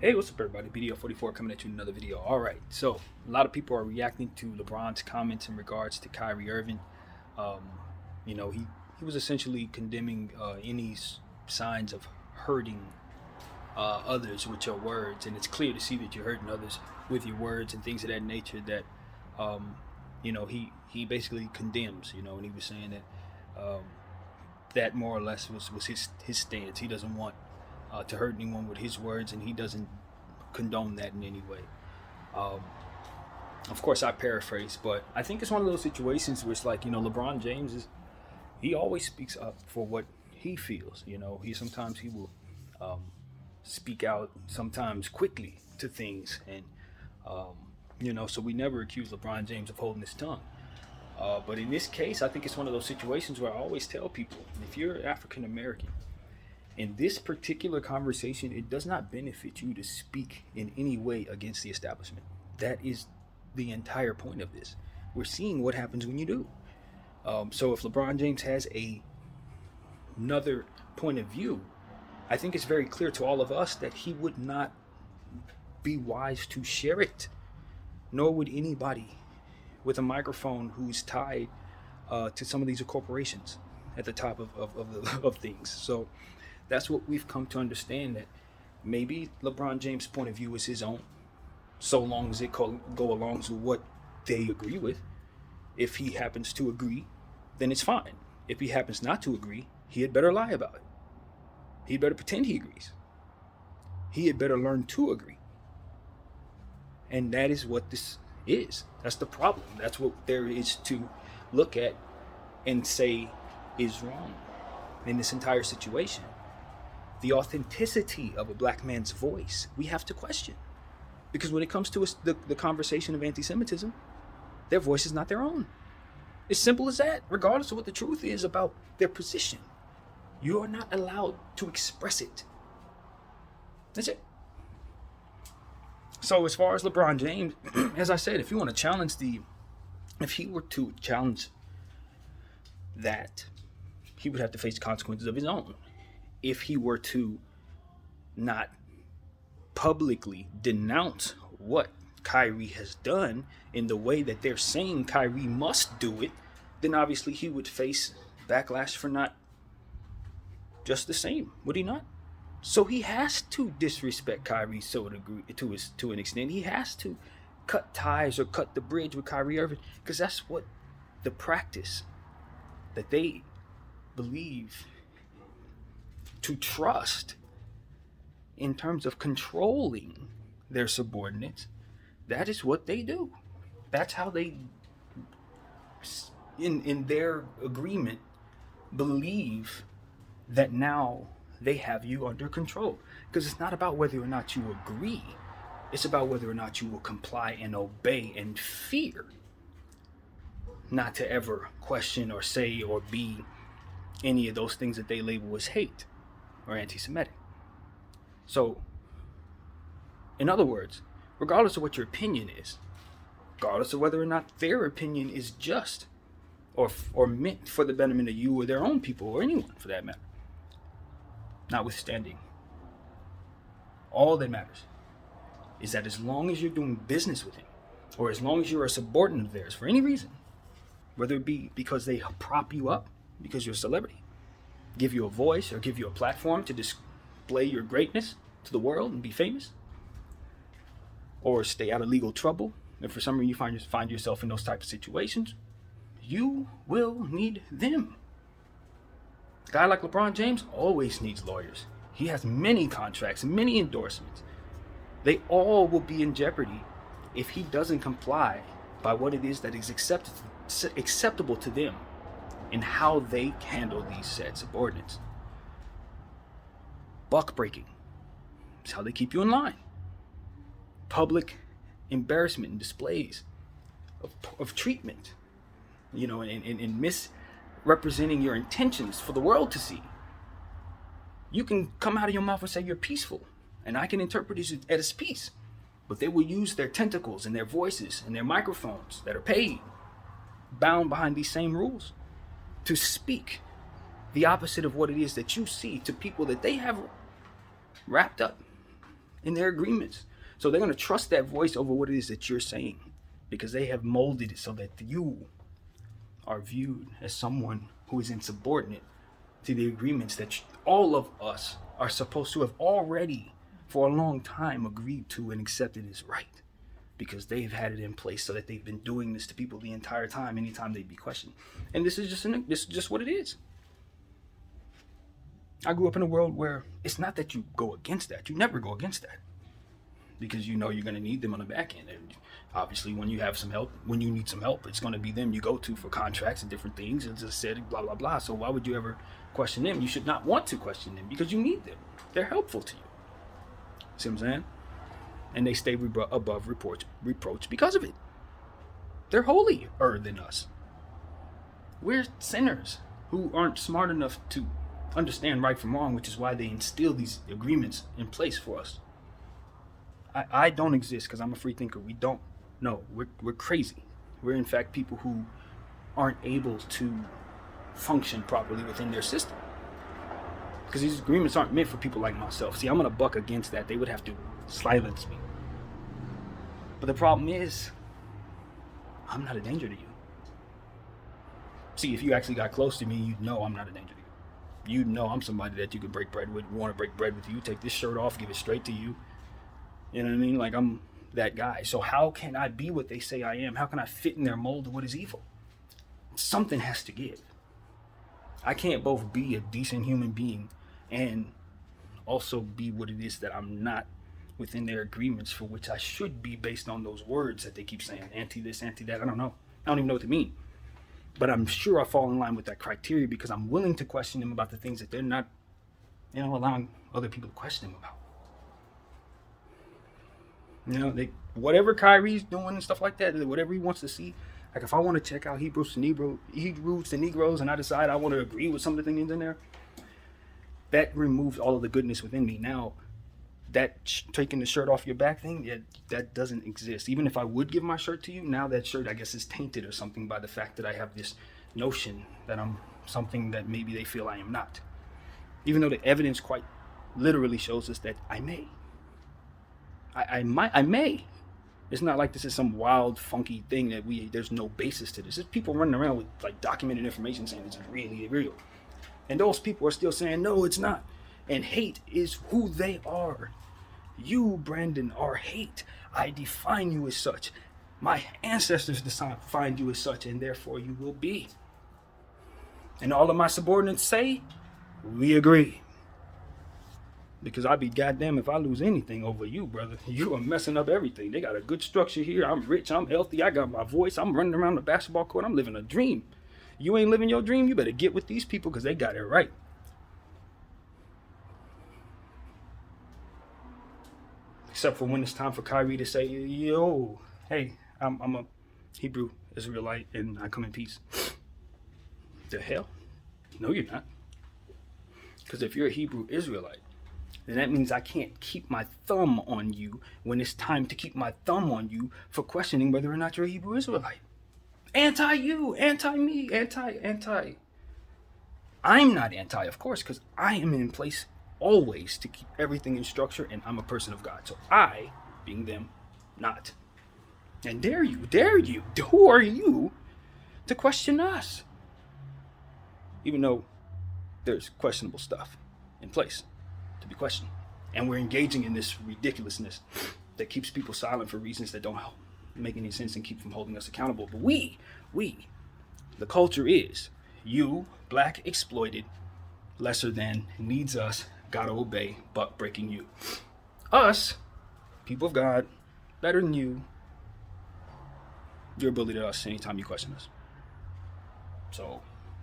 Hey, what's up, everybody? BDF 44 coming at you with another video. All right, so a lot of people are reacting to LeBron's comments in regards to Kyrie Irving. Um, he was essentially condemning any signs of hurting others with your words, and it's clear to see that you're hurting others with your words and things of that nature. That he basically condemns. And he was saying that that more or less was his stance. He doesn't want to hurt anyone with his words, and he doesn't condone that in any way. Um, of course, I paraphrase, but I think it's one of those situations where it's like, LeBron James he always speaks up for what he feels. He will um, speak out sometimes quickly to things, and so we never accuse LeBron James of holding his tongue. But in this case, I think it's one of those situations where I always tell people, if you're African American, in this particular conversation, it does not benefit you to speak in any way against the establishment. That is the entire point of this. We're seeing what happens when you do. So if LeBron James has another point of view, I think it's very clear to all of us that he would not be wise to share it, nor would anybody with a microphone who's tied to some of these corporations at the top of things. So that's what we've come to understand, that maybe LeBron James' point of view is his own, so long as it go along with what they agree with. If he happens to agree, then it's fine. If he happens not to agree, he had better lie about it. He'd better pretend he agrees. He had better learn to agree. And that is what this is. That's the problem. That's what there is to look at and say is wrong in this entire situation. The authenticity of a black man's voice, we have to question. Because when it comes to the conversation of anti-Semitism, their voice is not their own. It's simple as that, regardless of what the truth is about their position. You are not allowed to express it. That's it. So as far as LeBron James, as I said, if he were to challenge that, he would have to face the consequences of his own. If he were to not publicly denounce what Kyrie has done in the way that they're saying Kyrie must do it, then obviously he would face backlash for not just the same, would he not? So he has to disrespect Kyrie to an extent. He has to cut ties or cut the bridge with Kyrie Irving, because that's what the practice that they believe to trust in terms of controlling their subordinates. That is what they do. That's how they, in their agreement, believe that now they have you under control. Because it's not about whether or not you agree. It's about whether or not you will comply and obey and fear not to ever question or say or be any of those things that they label as hate or anti-Semitic. So, in other words, regardless of what your opinion is, regardless of whether or not their opinion is just or meant for the betterment of you or their own people or anyone for that matter, notwithstanding, all that matters is that as long as you're doing business with him, or as long as you're a subordinate of theirs for any reason, whether it be because they prop you up because you're a celebrity, give you a voice or give you a platform to display your greatness to the world and be famous, or stay out of legal trouble, and for some reason you find yourself in those types of situations, you will need them. A guy like LeBron James always needs lawyers. He has many contracts, many endorsements. They all will be in jeopardy if he doesn't comply by what it is that is acceptable to them and how they handle these said subordinates. Buck breaking is how they keep you in line. Public embarrassment and displays of treatment, and misrepresenting your intentions for the world to see. You can come out of your mouth and say you're peaceful, and I can interpret it as peace, but they will use their tentacles and their voices and their microphones that are paid, bound behind these same rules, to speak the opposite of what it is that you see to people that they have wrapped up in their agreements. So they're going to trust that voice over what it is that you're saying, because they have molded it so that you are viewed as someone who is insubordinate to the agreements that all of us are supposed to have already, for a long time, agreed to and accepted as right, because they've had it in place so that they've been doing this to people the entire time, anytime they'd be questioned. And this is just what it is. I grew up in a world where it's not that you go against that. You never go against that, because you know you're going to need them on the back end. And obviously, when you have some help, when you need some help, it's going to be them you go to for contracts and different things. As I said, blah, blah, blah. So why would you ever question them? You should not want to question them, because you need them. They're helpful to you. See what I'm saying? And they stay above reproach because of it. They're holier than us. We're sinners who aren't smart enough to understand right from wrong, which is why they instill these agreements in place for us. I don't exist because I'm a free thinker. We don't. No, we're crazy. We're in fact people who aren't able to function properly within their system, because these agreements aren't meant for people like myself. See, I'm going to buck against that. They would have to silence me. But the problem is, I'm not a danger to you. See, if you actually got close to me, you'd know I'm not a danger to you. You'd know I'm somebody that you could break bread with, want to break bread with you, take this shirt off, give it straight to you. You know what I mean? Like, I'm that guy. So how can I be what they say I am? How can I fit in their mold of what is evil? Something has to give. I can't both be a decent human being and also be what it is that I'm not within their agreements, for which I should be based on those words that they keep saying, anti this, anti that. I don't know. I don't even know what they mean. But I'm sure I fall in line with that criteria, because I'm willing to question them about the things that they're not, allowing other people to question them about. Whatever Kyrie's doing and stuff like that, whatever he wants to see. Like, if I want to check out Hebrews to Negroes, and I decide I want to agree with some of the things in there, that removes all of the goodness within me. Now, that taking the shirt off your back thing, that doesn't exist. Even if I would give my shirt to you, now that shirt, I guess, is tainted or something by the fact that I have this notion that I'm something that maybe they feel I am not. Even though the evidence quite literally shows us that I may. I may. It's not like this is some wild, funky thing that there's no basis to this. There's people running around with like documented information saying it's really real. And those people are still saying, no, it's not. And hate is who they are. You, Brandon, are hate. I define you as such. My ancestors defined you as such, and therefore you will be. And all of my subordinates say, we agree. Because I'd be goddamn if I lose anything over you, brother. You are messing up everything. They got a good structure here. I'm rich. I'm healthy. I got my voice. I'm running around the basketball court. I'm living a dream. You ain't living your dream. You better get with these people, because they got it right. Except for when it's time for Kyrie to say, yo, hey, I'm a Hebrew Israelite and I come in peace. The hell? No, you're not. Because if you're a Hebrew Israelite, then that means I can't keep my thumb on you when it's time to keep my thumb on you for questioning whether or not you're a Hebrew Israelite. Anti-you, anti-me, anti. I'm not anti, of course, because I am in place always to keep everything in structure, and I'm a person of God. So I, being them, not. And dare you, who are you to question us? Even though there's questionable stuff in place to be questioned. And we're engaging in this ridiculousness that keeps people silent for reasons that don't make any sense and keep from holding us accountable. But we, the culture is you, black, exploited, lesser than, needs us, gotta obey, buck breaking you. Us, people of God, better than you, your ability to us anytime you question us. So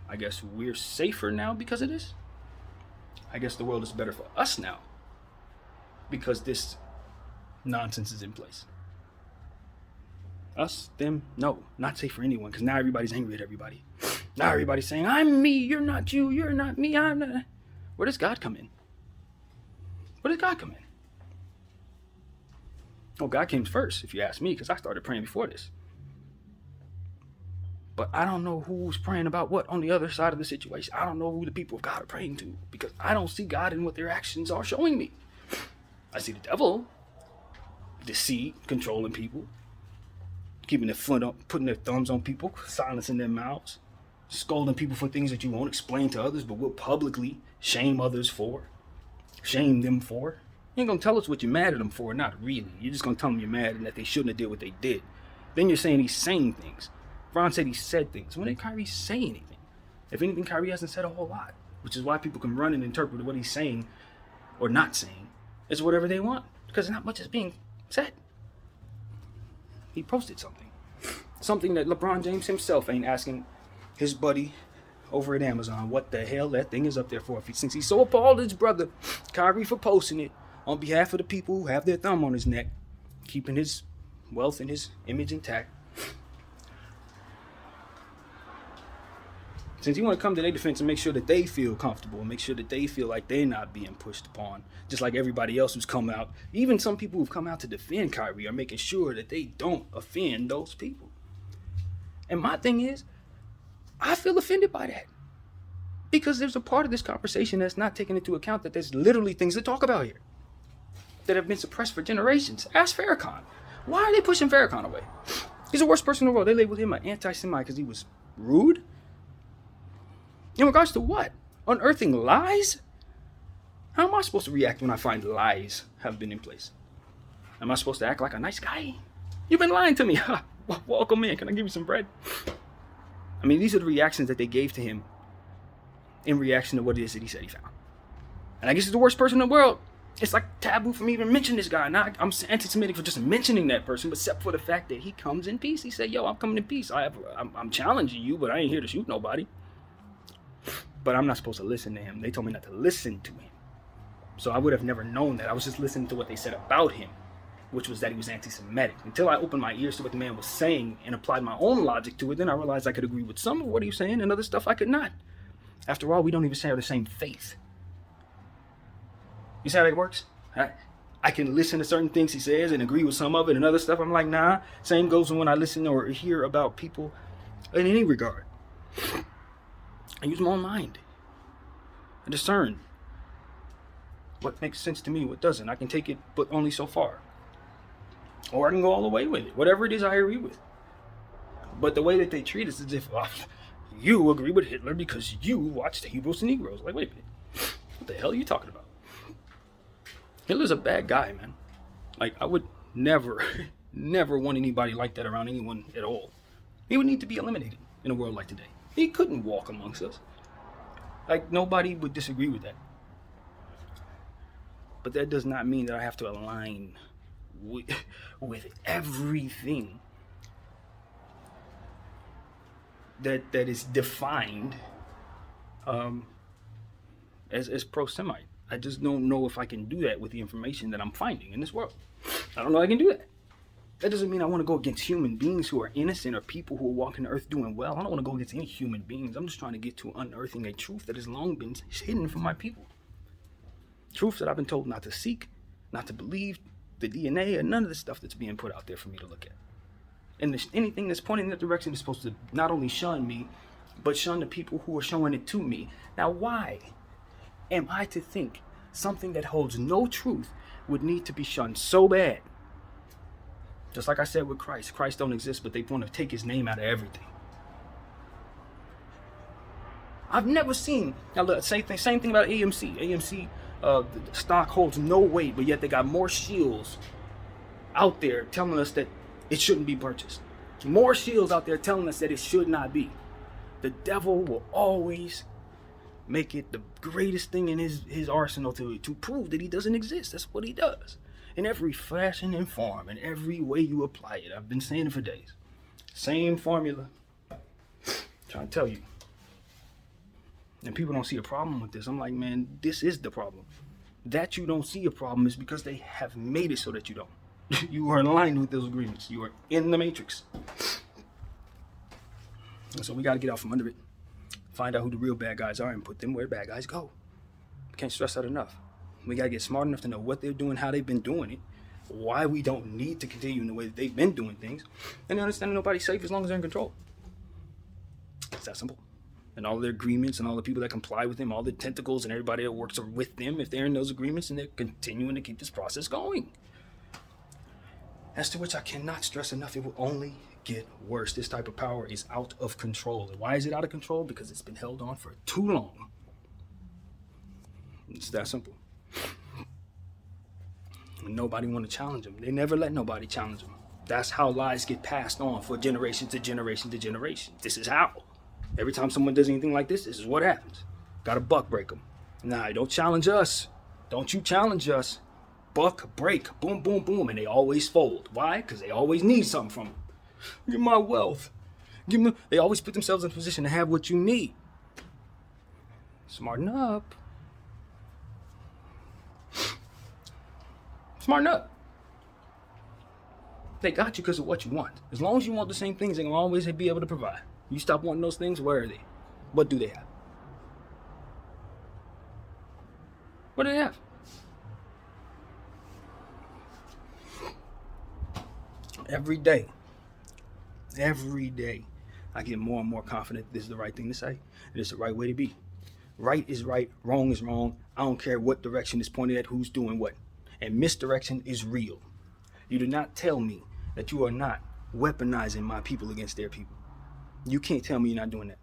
I guess we're safer now because of this. I guess the world is better for us now because this nonsense is in place. Us, them, no, not safe for anyone, because now everybody's angry at everybody. Now everybody's saying, I'm me, you're not you, you're not me, I'm not. Where does God come in? Where does God come in? Oh, God came first, if you ask me, because I started praying before this. But I don't know who's praying about what on the other side of the situation. I don't know who the people of God are praying to, because I don't see God in what their actions are showing me. I see the devil, deceit, controlling people, keeping their foot up, putting their thumbs on people, silencing their mouths, scolding people for things that you won't explain to others, but will publicly shame others for, shame them for. You ain't gonna tell us what you're mad at them for, not really. You're just gonna tell them you're mad and that they shouldn't have did what they did. Then you're saying he's saying things. Ron said he said things. When did Kyrie say anything? If anything, Kyrie hasn't said a whole lot, which is why people can run and interpret what he's saying or not saying as whatever they want, because not much is being said. He posted something that LeBron James himself ain't asking his buddy over at Amazon what the hell that thing is up there for. Since he's so appalled at his brother Kyrie for posting it on behalf of the people who have their thumb on his neck, keeping his wealth and his image intact. Since you want to come to their defense and make sure that they feel comfortable and make sure that they feel like they're not being pushed upon, just like everybody else who's come out, even some people who've come out to defend Kyrie are making sure that they don't offend those people. And my thing is, I feel offended by that. Because there's a part of this conversation that's not taking into account that there's literally things to talk about here that have been suppressed for generations. Ask Farrakhan. Why are they pushing Farrakhan away? He's the worst person in the world. They labeled him an anti-Semite because he was rude. In regards to what? Unearthing lies? How am I supposed to react when I find lies have been in place? Am I supposed to act like a nice guy? You've been lying to me. Welcome in. Can I give you some bread? I mean, these are the reactions that they gave to him in reaction to what it is that he said he found. And I guess he's the worst person in the world. It's like taboo for me to even mention this guy. Now I'm anti-Semitic for just mentioning that person, but except for the fact that he comes in peace. He said, yo, I'm coming in peace. I'm challenging you, but I ain't here to shoot nobody. But I'm not supposed to listen to him. They told me not to listen to him. So I would have never known that. I was just listening to what they said about him, which was that he was anti-Semitic. Until I opened my ears to what the man was saying and applied my own logic to it, then I realized I could agree with some of what he was saying and other stuff I could not. After all, we don't even share the same faith. You see how that works? I can listen to certain things he says and agree with some of it, and other stuff I'm like, nah. Same goes when I listen or hear about people in any regard. I use my own mind. I discern what makes sense to me, what doesn't. I can take it, but only so far. Or I can go all the way with it. Whatever it is I agree with. But the way that they treat us is as if you agree with Hitler because you watched Hebrews and Negroes. Like, wait a minute. What the hell are you talking about? Hitler's a bad guy, man. Like, I would never, never want anybody like that around anyone at all. He would need to be eliminated in a world like today. He couldn't walk amongst us. Like, nobody would disagree with that. But that does not mean that I have to align with everything that is defined as pro-Semite. I just don't know if I can do that with the information that I'm finding in this world. I don't know if I can do that. That doesn't mean I want to go against human beings who are innocent or people who are walking the earth doing well. I don't want to go against any human beings. I'm just trying to get to unearthing a truth that has long been hidden from my people. Truths that I've been told not to seek, not to believe, the DNA, and none of the stuff that's being put out there for me to look at. And anything that's pointing in that direction is supposed to not only shun me, but shun the people who are showing it to me. Now, why am I to think something that holds no truth would need to be shunned so bad? Just like I said with Christ. Christ don't exist, but they want to take his name out of everything. I've never seen, now look, same thing about AMC. AMC, the stock holds no weight, but yet they got more shields out there telling us that it shouldn't be purchased. More shields out there telling us that it should not be. The devil will always make it the greatest thing in his arsenal to prove that he doesn't exist. That's what he does. In every fashion and form, in every way you apply it. I've been saying it for days. Same formula. Trying to tell you. And people don't see a problem with this. I'm like, man, this is the problem. That you don't see a problem is because they have made it so that you don't. You are aligned with those agreements. You are in the matrix. And so we got to get out from under it. Find out who the real bad guys are and put them where bad guys go. Can't stress that enough. We got to get smart enough to know what they're doing, how they've been doing it, why we don't need to continue in the way that they've been doing things, and understand that nobody's safe as long as they're in control. It's that simple. And all their agreements and all the people that comply with them, all the tentacles and everybody that works with them, if they're in those agreements and they're continuing to keep this process going. as to which I cannot stress enough, it will only get worse. This type of power is out of control. And why is it out of control? Because it's been held on for too long. It's that simple. And nobody want to challenge them. They never let nobody challenge them. That's how lies get passed on for generation to generation to generation. This is how. Every time someone does anything like this is what happens. Got to buck break them. Nah, don't challenge us. Don't you challenge us. Buck, break, boom, boom, boom, and they always fold. Why? Because they always need something from them. Give my wealth. They always put themselves in a position to have what you need. Smarten up. Smarten up. They got you because of what you want. As long as you want the same things, they're going to always be able to provide. You stop wanting those things, where are they? What do they have? What do they have? Every day, I get more and more confident this is the right thing to say. It is the right way to be. Right is right, wrong is wrong. I don't care what direction is pointed at, who's doing what. And misdirection is real. You do not tell me that you are not weaponizing my people against their people. You can't tell me you're not doing that.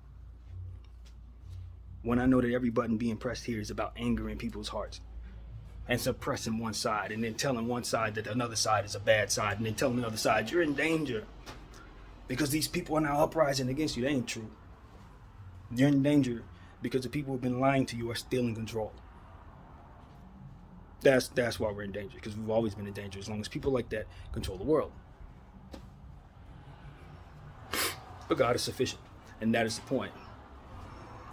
When I know that every button being pressed here is about angering people's hearts and suppressing one side, and then telling one side that another side is a bad side, and then telling the other side you're in danger because these people are now uprising against you. That ain't true. You're in danger because the people who have been lying to you are still in control. That's why we're in danger, because we've always been in danger as long as people like that control the world. But God is sufficient, and that is the point.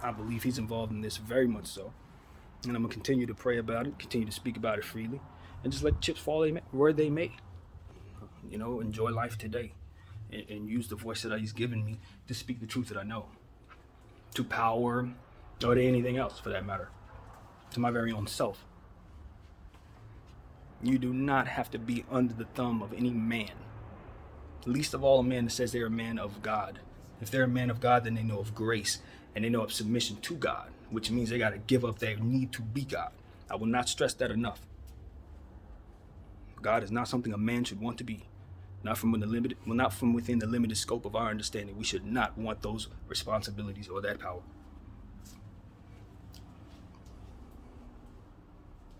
I believe he's involved in this very much so. And I'm going to continue to pray about it, continue to speak about it freely, and just let the chips fall where they may. You know, enjoy life today, and use the voice that he's given me to speak the truth that I know. To power, or to anything else for that matter. To my very own self. You do not have to be under the thumb of any man. Least of all a man that says they're a man of God. If they're a man of God, then they know of grace, and they know of submission to God, which means they got to give up their need to be God. I will not stress that enough. God is not something a man should want to be. Not from within the limited scope of our understanding. We should not want those responsibilities or that power.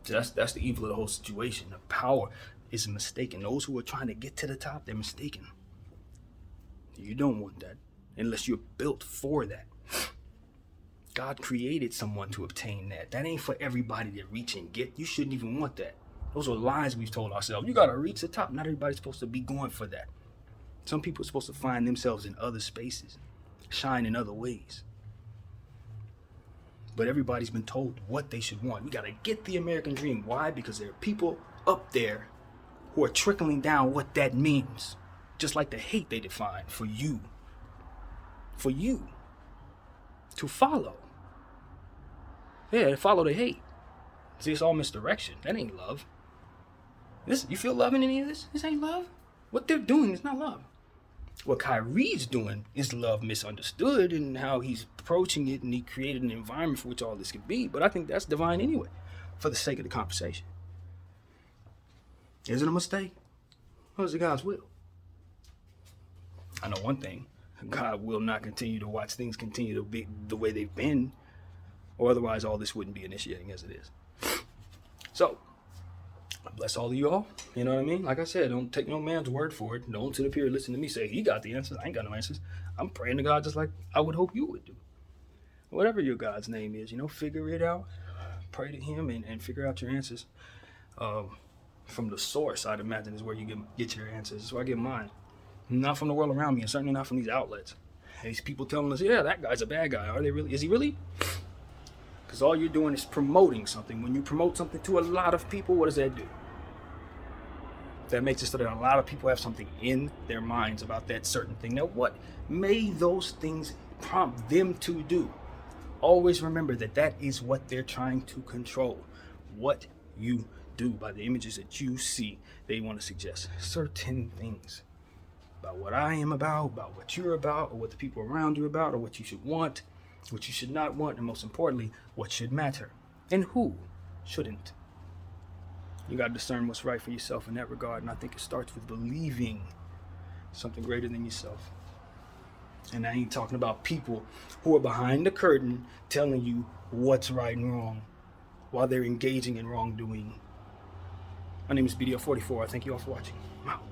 So that's the evil of the whole situation. The power is mistaken. Those who are trying to get to the top, they're mistaken. You don't want that unless you're built for that. God created someone to obtain that. That ain't for everybody to reach and get. You shouldn't even want that. Those are lies we've told ourselves. You got to reach the top. Not everybody's supposed to be going for that. Some people are supposed to find themselves in other spaces, shine in other ways. But everybody's been told what they should want. We got to get the American dream. Why? Because there are people up there who are trickling down what that means. Just like the hate they define for you. For you. To follow. Yeah, to follow the hate. See, it's all misdirection. That ain't love. You feel love in any of this? This ain't love. What they're doing is not love. What Kyrie's doing is love misunderstood, and how he's approaching it, and he created an environment for which all this could be. But I think that's divine anyway, for the sake of the conversation. Is it a mistake? Or is it God's will? I know one thing. God will not continue to watch things continue to be the way they've been, or otherwise all this wouldn't be initiating as it is. So, bless all of you all. You know what I mean? Like I said, don't take no man's word for it. Don't sit up here and listen to me say, he got the answers. I ain't got no answers. I'm praying to God just like I would hope you would do. Whatever your God's name is, figure it out. Pray to him and figure out your answers. From the source, I'd imagine, is where you get your answers. That's where I get mine. Not from the world around me, and certainly not from these outlets. These people telling us, yeah, that guy's a bad guy. Are they really? Is he really? Because all you're doing is promoting something. When you promote something to a lot of people, what does that do? That makes it so that a lot of people have something in their minds about that certain thing. Now, what may those things prompt them to do? Always remember that is what they're trying to control. What you do by the images that you see, they want to suggest certain things. About what I am about what you're about, or what the people around you are about, or what you should want, what you should not want, and most importantly, what should matter, and who shouldn't. You got to discern what's right for yourself in that regard. And I think it starts with believing something greater than yourself. And I ain't talking about people who are behind the curtain telling you what's right and wrong while they're engaging in wrongdoing. My name is BDF 44. I thank you all for watching. I'm out.